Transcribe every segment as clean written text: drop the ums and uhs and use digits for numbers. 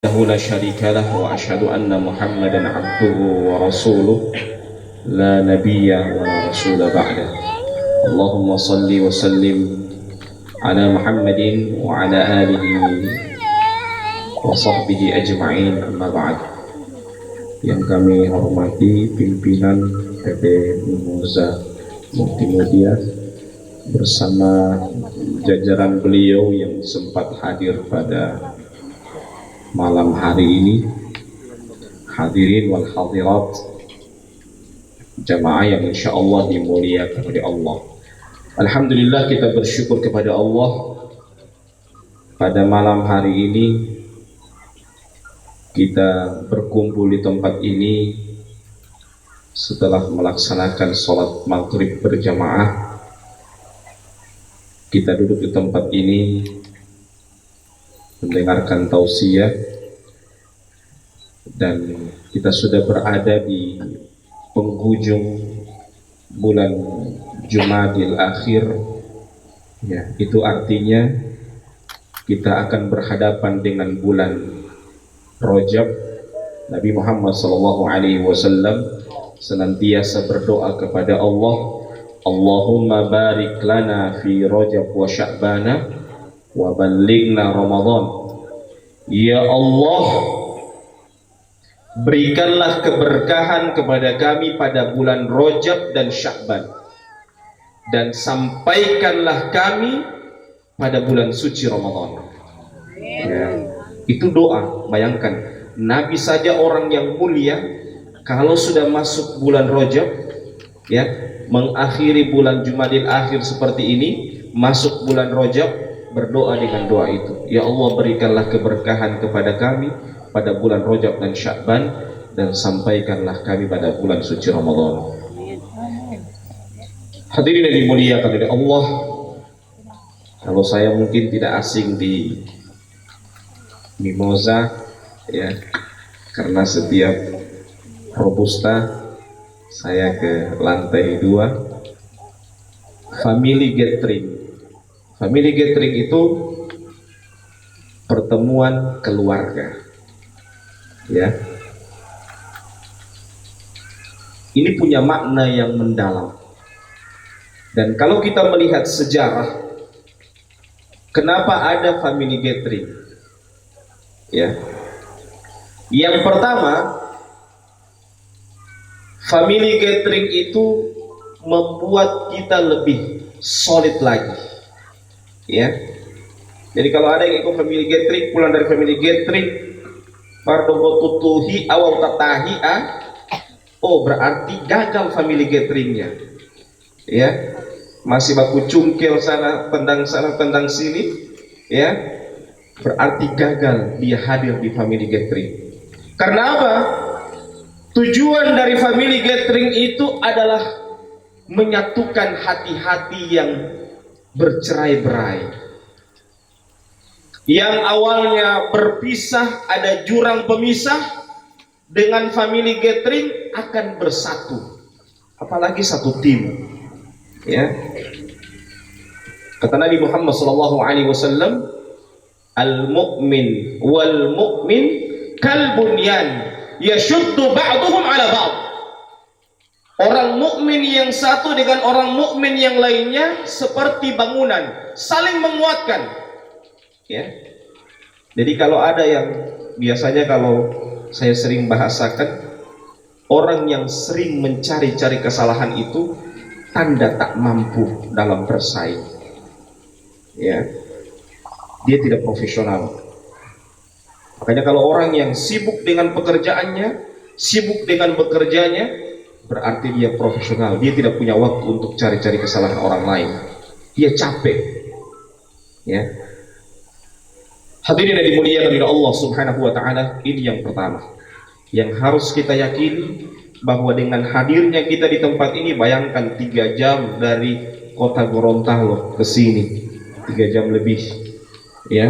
له لا شريك له وأشهد أن محمدا عبده ورسوله لا نبي ولا رسول بعده. اللهم صل وسلم على محمد وعلى آله وصحبه أجمعين. أما بعد. Yang kami hormati pimpinan PT Mimoza Multimedia bersama jajaran beliau yang sempat hadir pada malam hari ini, hadirin wal hadirat jamaah yang insya Allah dimuliakan oleh Allah. Alhamdulillah, kita bersyukur kepada Allah pada malam hari ini kita berkumpul di tempat ini setelah melaksanakan sholat maghrib berjamaah. Kita duduk di tempat ini mendengarkan tausiah, dan kita sudah berada di penghujung bulan Jumadil Akhir, ya, itu artinya kita akan berhadapan dengan bulan Rajab. Nabi Muhammad SAW senantiasa berdoa kepada Allah, Allahumma barik lana fi Rajab wa Sya'bana wa ballighna Ramadan. Ya Allah, berikanlah keberkahan kepada kami pada bulan Rajab dan Sya'ban, dan sampaikanlah kami pada bulan suci Ramadan. Ya, itu doa. Bayangkan, Nabi saja orang yang mulia, kalau sudah masuk bulan Rajab, ya, mengakhiri bulan Jumadil Akhir seperti ini, masuk bulan Rajab, berdoa dengan doa itu. Ya Allah, berikanlah keberkahan kepada kami pada bulan Rajab dan Sya'ban, dan sampaikanlah kami pada bulan suci Ramadan. Hadirin yang dimuliakan oleh Allah, kalau saya mungkin tidak asing di Mimoza, ya, karena setiap Robusta saya ke lantai 2. Family gathering. Family gathering itu pertemuan keluarga, ya. Ini punya makna yang mendalam. Dan kalau kita melihat sejarah, kenapa ada family gathering? Ya. Yang pertama, family gathering itu membuat kita lebih solid lagi. Ya. Jadi kalau ada yang ikut family gathering, pulang dari family gathering, pardobotutuhi awal tatahi, oh berarti gagal family gatheringnya. Ya. Masih baku cungkil sana tendang sini, ya, berarti gagal dia hadir di family gathering. Karena apa? Tujuan dari family gathering itu adalah menyatukan hati-hati yang bercerai-berai, yang awalnya berpisah, ada jurang pemisah, dengan family gathering akan bersatu, apalagi satu tim, ya. Kata Nabi Muhammad SAW, al-mu'min wal mu'min kal bunyan yashuddu ba'duhum ala ba'd. Orang mukmin yang satu dengan orang mukmin yang lainnya seperti bangunan, saling menguatkan. Ya. Jadi kalau ada yang biasanya, kalau saya sering bahasakan, orang yang sering mencari-cari kesalahan itu tanda tak mampu dalam bersaing. Ya. Dia tidak profesional. Makanya kalau orang yang sibuk dengan pekerjaannya, sibuk dengan bekerjanya, berarti dia profesional. Dia tidak punya waktu untuk cari-cari kesalahan orang lain. Dia capek. Ya. Hadirin yang dimuliakan oleh Allah Subhanahu wa taala, ini yang pertama yang harus kita yakini, bahwa dengan hadirnya kita di tempat ini, bayangkan 3 jam dari kota Gorontalo ke sini, 3 jam lebih, ya.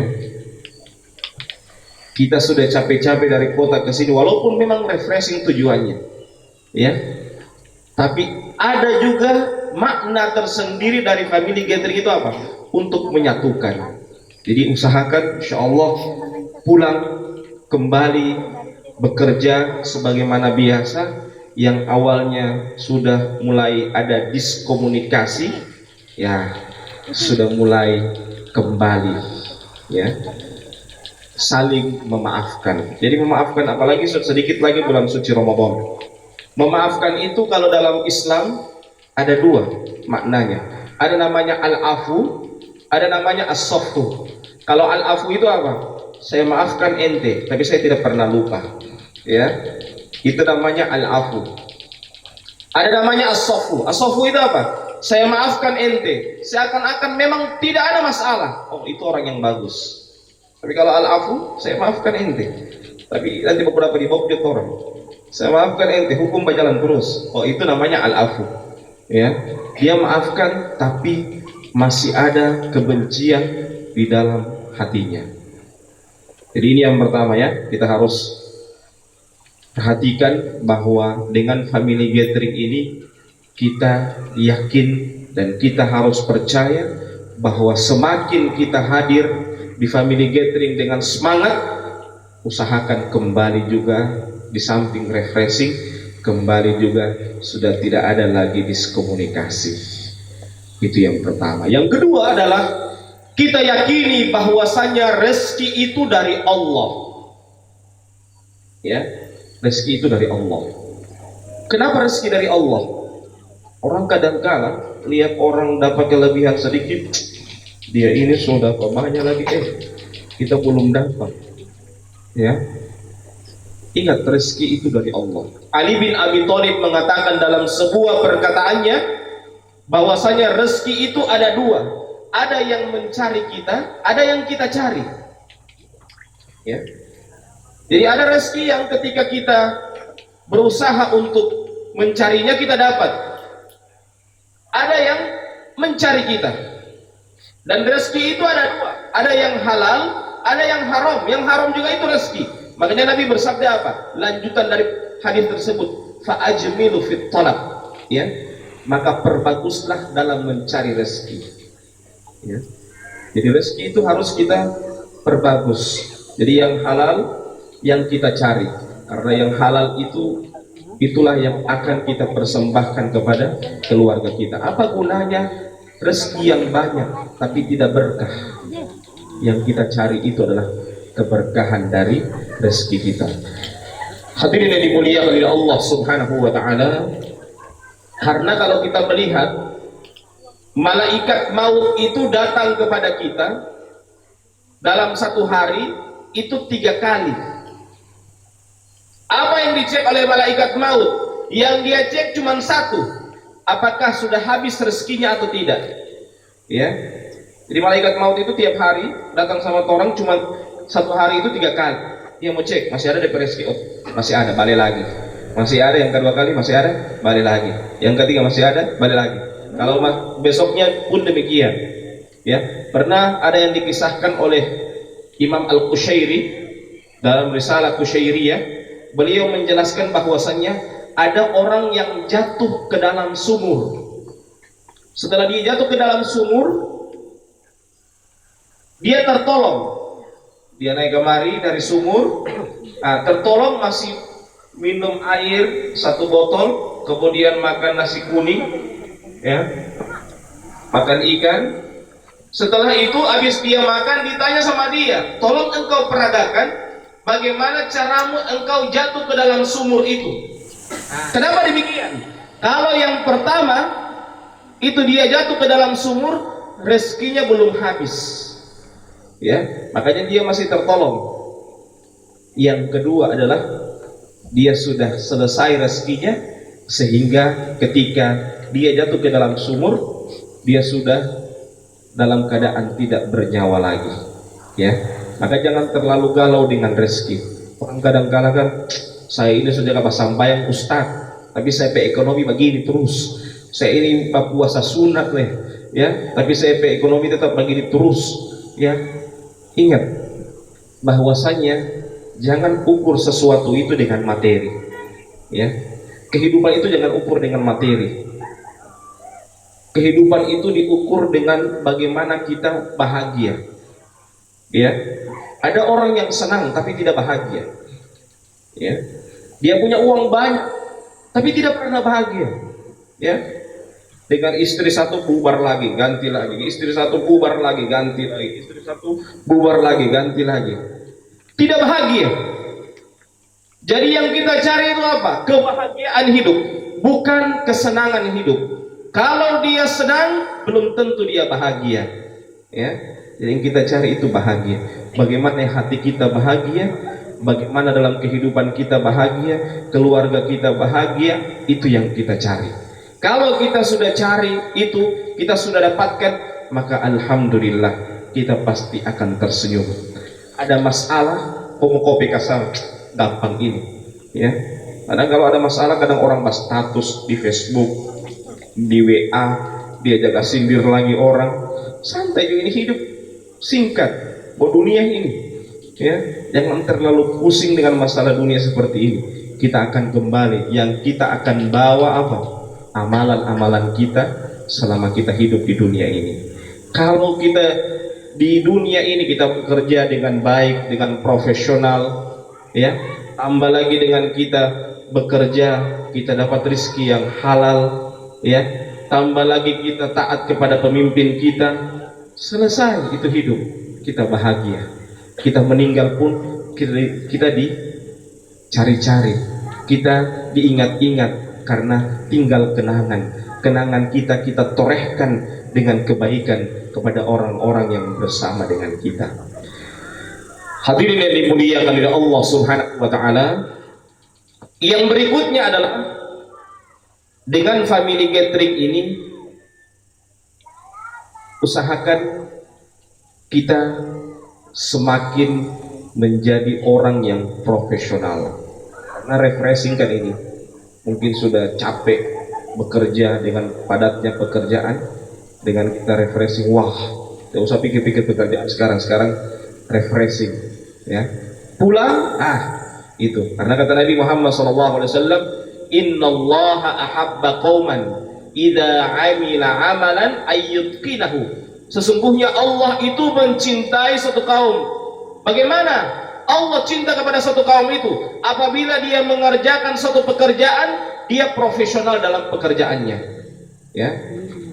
Kita sudah capek-capek dari kota ke sini, walaupun memang refreshing tujuannya, ya. Tapi ada juga makna tersendiri dari family gathering itu apa? Untuk menyatukan. Jadi usahakan insya Allah pulang kembali bekerja sebagaimana biasa. Yang awalnya sudah mulai ada diskomunikasi, ya sudah mulai kembali, ya saling memaafkan. Jadi memaafkan, apalagi sedikit lagi bulan suci Ramadan. Memaafkan itu kalau dalam Islam ada dua maknanya. Ada namanya al-afu, ada namanya as-safhu. Kalau al-afu itu apa? Saya maafkan ente, tapi saya tidak pernah lupa. Ya, itu namanya al-afu. Ada namanya as-safhu. As-safhu itu apa? Saya maafkan ente, seakan-akan memang tidak ada masalah. Oh, itu orang yang bagus. Tapi kalau al-afu, saya maafkan ente, tapi nanti beberapa dibobjot orang. Saya maafkan ente, hukum berjalan terus. Oh, itu namanya al-afu. Ya, dia maafkan, tapi masih ada kebencian di dalam hatinya. Jadi ini yang pertama, ya, kita harus perhatikan bahwa dengan family gathering ini kita yakin dan kita harus percaya bahwa semakin kita hadir di family gathering dengan semangat, usahakan kembali juga di samping refreshing, kembali juga sudah tidak ada lagi diskomunikasi. Itu yang pertama. Yang kedua adalah kita yakini bahwasanya rezeki itu dari Allah. Ya, rezeki itu dari Allah. Kenapa rezeki dari Allah? Orang kadang-kala lihat orang dapat kelebihan sedikit, dia ini sudah banyak lagi, kita belum dapat. Ya, ingat rezeki itu dari Allah. Ali bin Abi Thalib mengatakan dalam sebuah perkataannya bahwasanya rezeki itu ada dua. Ada yang mencari kita, ada yang kita cari. Ya. Jadi ada rezeki yang ketika kita berusaha untuk mencarinya kita dapat. Ada yang mencari kita. Dan rezeki itu ada dua. Ada yang halal, ada yang haram. Yang haram juga itu rezeki. Makanya Nabi bersabda apa? Lanjutan dari hadis tersebut, fa'ajmilu fit talab. Ya. Maka perbaguslah dalam mencari rezeki. Ya. Jadi rezeki itu harus kita perbagus. Jadi yang halal yang kita cari, karena yang halal itu itulah yang akan kita persembahkan kepada keluarga kita. Apa gunanya rezeki yang banyak tapi tidak berkah? Yang kita cari itu adalah keberkahan dari rezeki kita. Hadirin yang dimuliakan oleh Allah Subhanahu wa taala, karena kalau kita melihat malaikat maut itu datang kepada kita dalam satu hari itu 3 kali. Apa yang dicek oleh malaikat maut? Yang dia cek cuma satu, apakah sudah habis rezekinya atau tidak. Ya, jadi malaikat maut itu tiap hari datang sama orang, cuma satu hari itu 3 kali. Dia mau cek, masih ada DP rezeki, oh masih ada, balik lagi. Masih ada, yang kedua kali masih ada, balik lagi. Yang ketiga masih ada, balik lagi. Kalau besoknya pun demikian. Ya, pernah ada yang dikisahkan oleh Imam Al-Qushairi dalam risalah Qushairiyah. Beliau menjelaskan bahwasannya ada orang yang jatuh ke dalam sumur. Setelah dia jatuh ke dalam sumur, dia tertolong. Dia naik kemari dari sumur, tertolong, masih minum air 1 botol, kemudian makan nasi kuning, ya, makan ikan. Setelah itu habis dia makan, ditanya sama dia, tolong engkau peragakan bagaimana caramu engkau jatuh ke dalam sumur itu. Kenapa demikian? Kalau yang pertama itu dia jatuh ke dalam sumur, rezekinya belum habis, ya, makanya dia masih tertolong. Yang kedua adalah dia sudah selesai rezekinya, sehingga ketika dia jatuh ke dalam sumur, dia sudah dalam keadaan tidak bernyawa lagi. Ya, maka jangan terlalu galau dengan rezeki. Orang kadang-kadang kan, saya ini sudah dapat sampai Ustaz, tapi saya ekonomi begini terus. Saya ini puasa sunat nih, ya, tapi saya ekonomi tetap begini terus. Ya, ingat bahwasanya jangan ukur sesuatu itu dengan materi. Ya, kehidupan itu jangan ukur dengan materi. Kehidupan itu diukur dengan bagaimana kita bahagia. Ya, ada orang yang senang tapi tidak bahagia. Ya, dia punya uang banyak tapi tidak pernah bahagia. Ya, dengan istri satu bubar lagi, ganti lagi, istri satu bubar lagi, ganti lagi, istri satu bubar lagi, ganti lagi. Tidak bahagia. Jadi yang kita cari itu apa? Kebahagiaan hidup, bukan kesenangan hidup. Kalau dia senang, belum tentu dia bahagia. Ya, jadi yang kita cari itu bahagia. Bagaimana hati kita bahagia, bagaimana dalam kehidupan kita bahagia, keluarga kita bahagia, itu yang kita cari. Kalau kita sudah cari itu, kita sudah dapatkan, maka alhamdulillah kita pasti akan tersenyum. Ada masalah, kopi kasar, gampang ini. Ya, kadang kalau ada masalah, kadang orang bahas status di Facebook, di WA, dia jaga sindir lagi orang. Santai juga, ini hidup singkat, buat dunia ini. Ya, jangan terlalu pusing dengan masalah dunia seperti ini. Kita akan kembali, yang kita akan bawa apa? Amalan-amalan kita selama kita hidup di dunia ini. Kalau kita di dunia ini kita bekerja dengan baik, dengan profesional, ya, tambah lagi dengan kita bekerja, kita dapat rezeki yang halal, ya, tambah lagi kita taat kepada pemimpin kita, selesai itu hidup, kita bahagia. Kita meninggal pun kita dicari-cari, kita diingat-ingat, karena tinggal kenangan kita torehkan dengan kebaikan kepada orang-orang yang bersama dengan kita. Hadirin yang dimuliakan oleh Allah Subhanahu wa taala, yang berikutnya adalah dengan family gathering ini, usahakan kita semakin menjadi orang yang profesional. Karena refreshing kan ini, mungkin sudah capek bekerja dengan padatnya pekerjaan, dengan kita refreshing, wah, tidak usah pikir-pikir pekerjaan sekarang refreshing, ya, pulang, itu karena kata Nabi Muhammad SAW, innallaha ahabba qauman idza amila amalan ayyutqinahu. Sesungguhnya Allah itu mencintai satu kaum. Bagaimana Allah cinta kepada satu kaum itu? Apabila dia mengerjakan satu pekerjaan, dia profesional dalam pekerjaannya. Ya,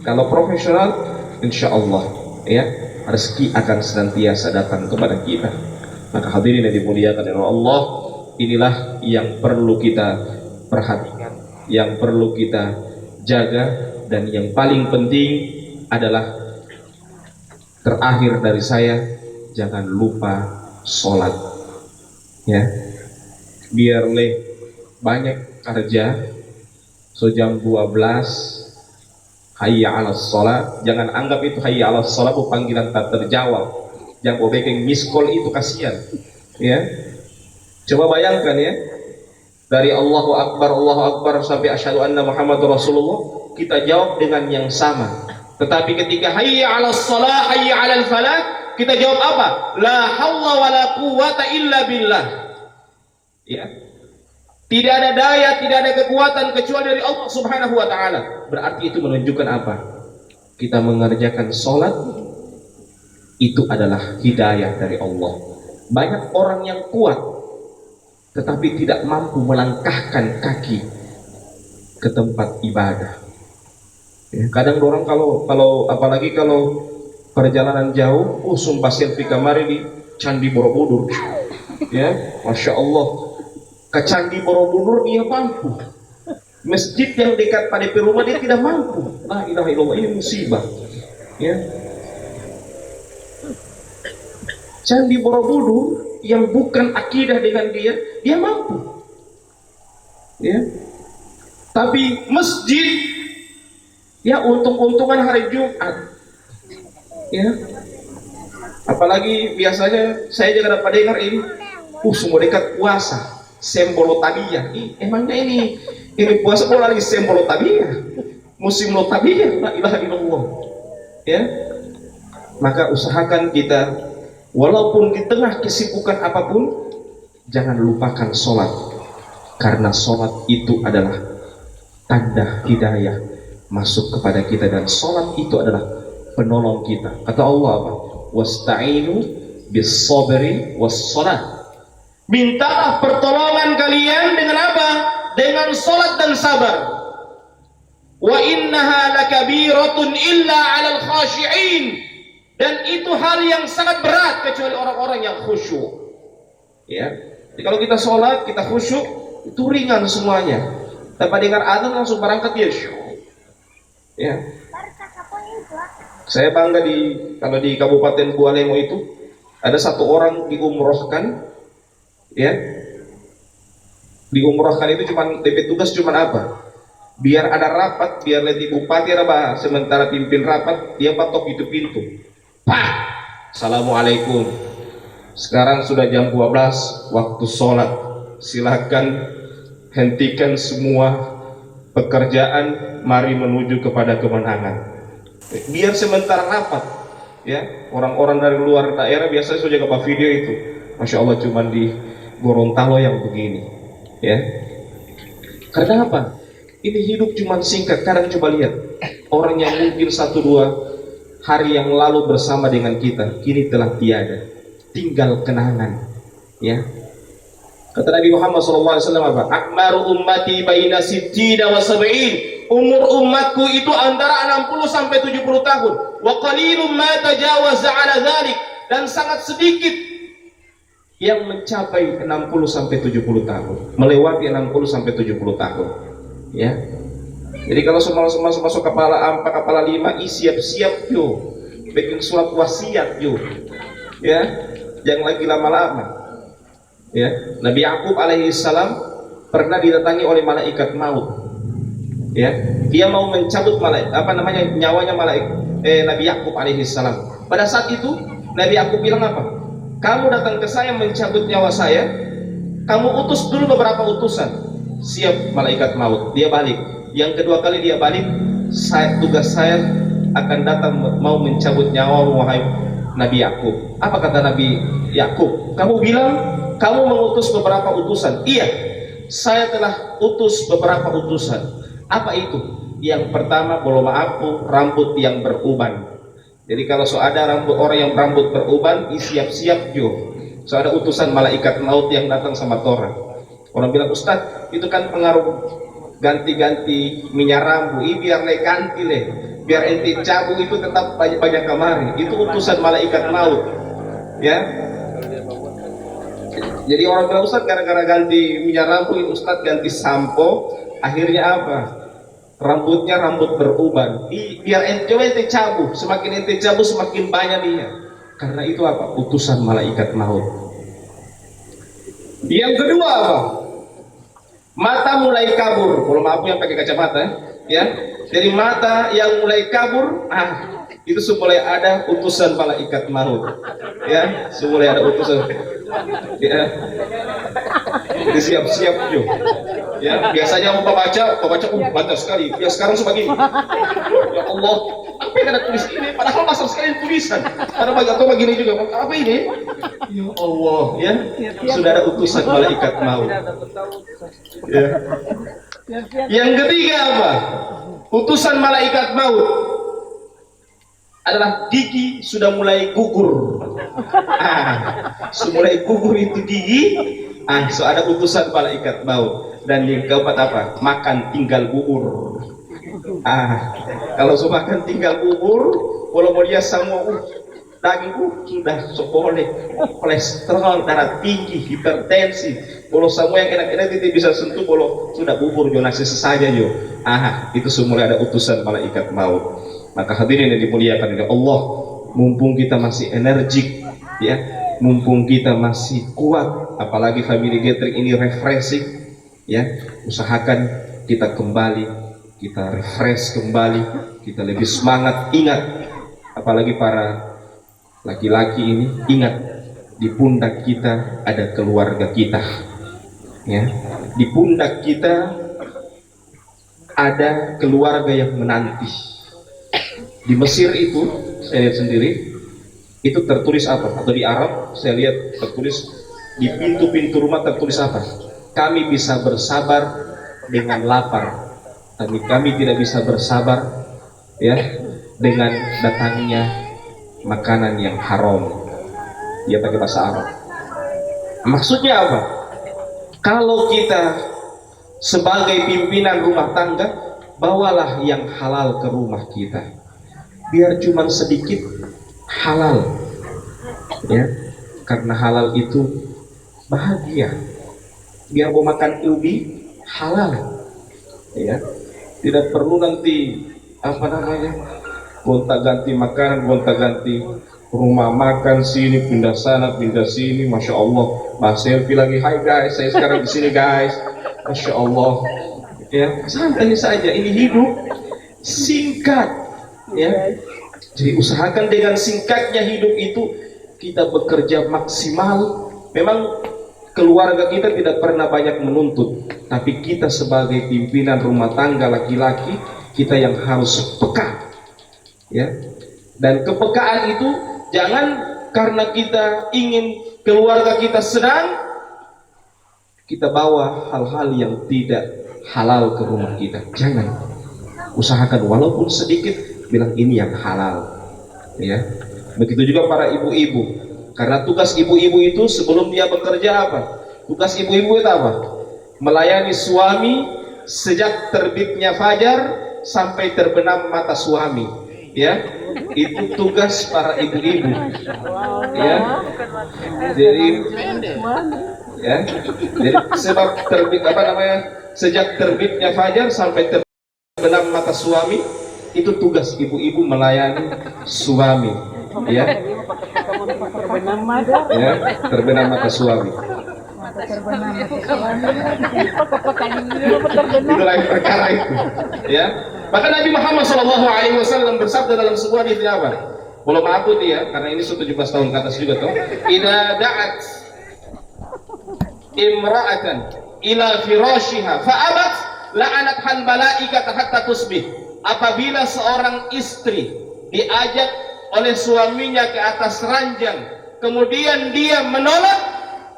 kalau profesional, insya Allah, ya, rezeki akan senantiasa datang kepada kita. Maka hadirin yang dimuliakan oleh Allah, inilah yang perlu kita perhatikan, yang perlu kita jaga, dan yang paling penting adalah, terakhir dari saya, jangan lupa sholat. Ya, biar banyak kerja, so jam 12 hayya 'alas sholat, jangan anggap itu hayya 'alas sholat itu panggilan tak terjawab. Jangan bikin miss call, itu kasihan. Ya, coba bayangkan ya, dari Allahu Akbar sampai asyhadu anna Muhammadur Rasulullah, kita jawab dengan yang sama. Tetapi ketika hayya 'alas shalah, hayya 'alal falah, kita jawab apa? La haula wala quwata illa billah. Ya. Tidak ada daya, tidak ada kekuatan kecuali dari Allah Subhanahu wa taala. Berarti itu menunjukkan apa? Kita mengerjakan sholat itu adalah hidayah dari Allah. Banyak orang yang kuat tetapi tidak mampu melangkahkan kaki ke tempat ibadah. Ya, kadang orang kalau apalagi kalau perjalanan jauh, sumpah selfie kamari di Candi Borobudur. Ya, Masya Allah, ke Candi Borobudur dia mampu. Masjid yang dekat pada rumah dia tidak mampu. La ilaha illallah, ini musibah. Ya. Candi Borobudur yang bukan akidah dengan dia mampu. Ya. Tapi masjid, ya, untung-untungan hari Jumat. Ya. Apalagi biasanya saya juga dapat dengar ini, semua dekat puasa, sembolo tabiyah. Emangnya ini puasa bola lagi sembolo tabiyah, musim lo tabiyah, la ilaha illallah. Ya. Maka usahakan kita, walaupun di tengah kesibukan apapun, jangan lupakan sholat, karena sholat itu adalah tanda hidayah masuk kepada kita, dan sholat itu adalah penolong kita. Kata Allah apa? Wasta'inu bis sabri was salat. Mintalah pertolongan kalian dengan apa? Dengan salat dan sabar. Wa innaha lakabiratun illa 'alal khashi'in. Dan itu hal yang sangat berat kecuali orang-orang yang khusyuk. Ya. Jadi kalau kita sholat, kita khusyuk, itu ringan semuanya. Tanpa dengar adzan langsung berangkat ya. Ya. Saya bangga kalau di Kabupaten Bualemo itu ada satu orang diumrohkan, ya. Diumrohkan itu cuma DP tugas cuma apa? Biar ada rapat, biar lihat bupati apa, sementara pimpin rapat, dia patok itu pintu. Pak, assalamualaikum. Sekarang sudah jam 12 waktu sholat. Silakan hentikan semua pekerjaan, mari menuju kepada kemenangan. Biar sementara rapat, ya. Orang-orang dari luar daerah biasanya sudah jaga video itu. Masya Allah, cuman di Gorontalo yang begini, ya. Karena apa? Ini hidup cuma singkat. Kadang coba lihat orang yang mungkin 1-2 hari yang lalu bersama dengan kita, kini telah tiada, tinggal kenangan, ya. Kata Nabi Muhammad SAW apa? Akmaru ummati baina sittina wa sab'in. Umur umatku itu antara 60 sampai 70 tahun. Wa qalilum ma tajawaza 'ala dzalik. Dan sangat sedikit yang mencapai 60 sampai 70 tahun, melewati 60 sampai 70 tahun, ya. Jadi kalau semua masuk kepala 4 kepala 5, siap-siap yo, bikin surat wasiat yo, ya, jangan lagi lama-lama, ya. Nabi Yakub alaihissalam pernah didatangi oleh malaikat maut, ya. Dia mau mencabut nyawanya Nabi Yakub alaihissalam. Pada saat itu Nabi Yakub bilang apa? Kamu datang ke saya mencabut nyawa saya, kamu utus dulu beberapa utusan. Siap malaikat maut, dia balik. Yang kedua kali dia balik, tugas saya akan datang mau mencabut nyawa wahai Nabi Yakub. Apa kata Nabi Yakub? Kamu bilang kamu mengutus beberapa utusan. Iya, saya telah utus beberapa utusan. Apa itu? Yang pertama, bolo maafku, rambut yang beruban. Jadi kalau ada orang yang rambut beruban, siap-siap jo. So ada utusan malaikat maut yang datang sama Torah. Orang bilang, Ustaz, itu kan pengaruh ganti-ganti minyak rambut, biar ganti biar ente cabut itu tetap banyak kamari. Itu utusan malaikat maut, ya. Jadi orang bilang, Ustaz, gara-gara ganti minyak rambut, Ustaz ganti sampo, akhirnya apa? Rambutnya rambut beruban. Biar ente cabut, semakin ente cabut semakin banyak dia. Karena itu apa? Utusan malaikat maut. Yang kedua apa? Mata mulai kabur. Kalau maaf yang pakai kacamata, ya. Jadi mata yang mulai kabur, itu supaya ada utusan malaikat maut, ya. Supaya ada utusan, ya. Jadi siap-siap juga, ya. Biasanya mau baca, banyak sekali. Ya sekarang sebagainya. Ya Allah, apa yang ada tulis ini? Padahal masuk sekali tulisan. Ada atau begini juga. Apa ini? Ya Allah, ya. Sudah ada utusan malaikat maut. Ya. Yang ketiga apa? Utusan malaikat maut adalah gigi sudah mulai gugur. Mulai gugur itu gigi. So ada utusan malaikat maut. Dan yang keempat apa? Makan tinggal bubur. Kalau makan tinggal bubur, kalau mau dia semua daging sudah sepole, kolesterol, darah tinggi, hipertensi. Kalau semua yang enak-enak itu bisa sentuh, kalau sudah bubur nasi saja yo. Itu semua ada utusan malaikat maut. Maka hadirin yang dimuliakan oleh Allah, mumpung kita masih energik, ya, mumpung kita masih kuat, apalagi family gathering ini refreshing, ya, usahakan kita kembali, kita refresh kembali, kita lebih semangat. Ingat, apalagi para laki-laki ini, ingat di pundak kita ada keluarga kita, ya, di pundak kita ada keluarga yang menanti. Di Mesir itu saya lihat sendiri, itu tertulis apa? Atau di Arab saya lihat tertulis di pintu-pintu rumah tertulis apa? Kami bisa bersabar dengan lapar, tapi kami tidak bisa bersabar, ya, dengan datangnya makanan yang haram. Dia pakai bahasa Arab. Maksudnya apa? Kalau kita sebagai pimpinan rumah tangga, bawalah yang halal ke rumah kita. Biar cuma sedikit halal, ya, karena halal itu bahagia. Biar mau makan ubi halal, ya, tidak perlu nanti apa namanya gonta-ganti makanan, gonta-ganti rumah makan, sini pindah sana pindah sini. Masya Allah, Mas Selfie lagi, hai guys, saya sekarang di sini guys. Masya Allah, ya, santai saja, ini hidup singkat, ya. Jadi usahakan dengan singkatnya hidup itu kita bekerja maksimal. Memang keluarga kita tidak pernah banyak menuntut, tapi kita sebagai pimpinan rumah tangga laki-laki, kita yang harus peka, ya. Dan kepekaan itu jangan karena kita ingin keluarga kita senang, kita bawa hal-hal yang tidak halal ke rumah kita. Jangan. Usahakan walaupun sedikit, bilang ini yang halal, ya. Begitu juga para ibu-ibu. Karena tugas ibu-ibu itu sebelum dia bekerja apa? Tugas ibu-ibu itu apa? Melayani suami sejak terbitnya fajar sampai terbenam mata suami, ya. Itu tugas para ibu-ibu, ya. Jadi, ya. Jadi sebab terbit apa namanya? Sejak terbitnya fajar sampai terbenam mata suami, itu tugas ibu-ibu melayani suami, ya. Ya, terbenam mata suami. Itu lain perkara itu, ya. Maka Nabi Muhammad SAW bersabda dalam sebuah hadis apa? Belum aku dia, karena ini sudah 17 tahun ke atas juga tuh. Idza da'at imra'atan ila firashiha fa'abat la'anat hal malaikata hatta tusbih. Apabila seorang istri diajak oleh suaminya ke atas ranjang, kemudian dia menolak,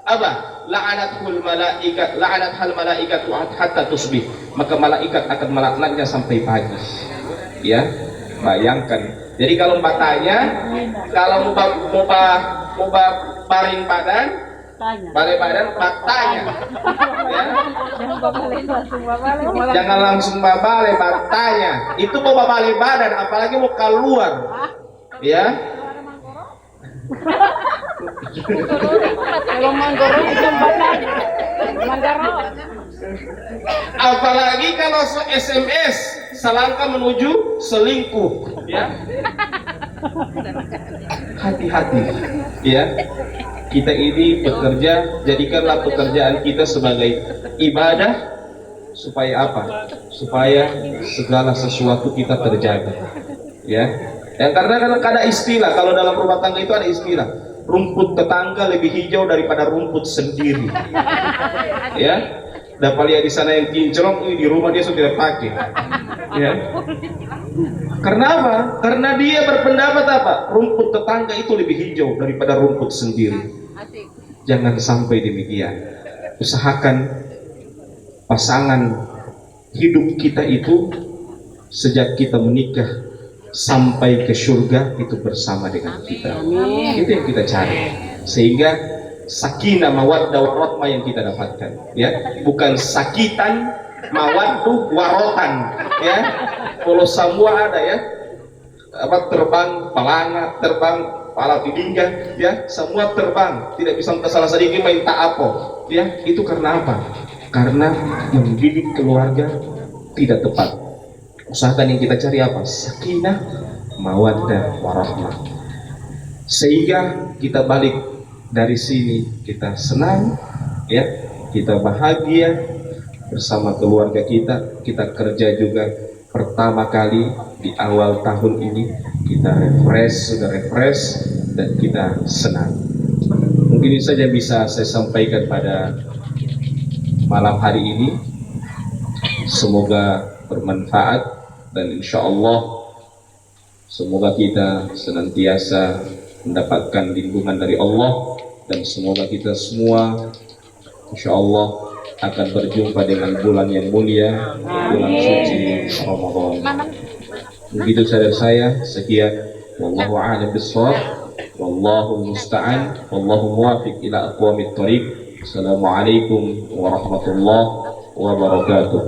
apa? La'anathul malaikat, la'anat hal malaikatu hatta tusbih. Maka malaikat akan melaknatnya sampai pagi. Ya, bayangkan. Jadi kalau tanya, kalau mau baring badan, balik badan, tanya. Ya. Jangan langsung babale, tanya. Itu mau balik badan, apalagi mau keluar. Ya. Apalagi kalau SMS selangkah menuju selingkuh, ya. Hati-hati, ya. Kita ini bekerja, jadikanlah pekerjaan kita sebagai ibadah, supaya apa? Supaya segala sesuatu kita terjaga, ya. Yang karena ada istilah, kalau dalam rumah tangga itu ada istilah, rumput tetangga lebih hijau daripada rumput sendiri, ya. Dapat lihat di sana yang kinclong, di rumah dia sudah tidak pakai, ya. Karena apa? Karena dia berpendapat apa? Rumput tetangga itu lebih hijau daripada rumput sendiri. Jangan sampai demikian. Usahakan pasangan hidup kita itu sejak kita menikah sampai ke surga itu bersama dengan kita. Itu yang kita cari, sehingga sakinah mawaddah warahmah yang kita dapatkan, ya. Bukan sakitan mawaddu warotan, ya. Kalau semua ada, ya, apa, terbang pelana, terbang pala pidingga, ya, semua terbang, tidak bisa salah sedikit minta apa, ya. Itu karena apa? Karena mendidik keluarga tidak tepat. Usahakan yang kita cari apa? Sakinah mawaddah warahmah, sehingga kita balik dari sini kita senang, ya, kita bahagia bersama keluarga kita. Kita kerja juga pertama kali di awal tahun ini, kita sudah refresh dan kita senang. Mungkin ini saja bisa saya sampaikan pada malam hari ini. Semoga bermanfaat dan insya Allah semoga kita senantiasa mendapatkan lindungan dari Allah, dan semoga kita semua insya Allah akan berjumpa dengan bulan yang mulia, bulan suci Ramadan. Begitu saja saya, sekian. Wallahu a'lam bishawab. Wallahul musta'an, wallahu muwafiq ila aqwamit thoriq. Assalamualaikum warahmatullahi wabarakatuh.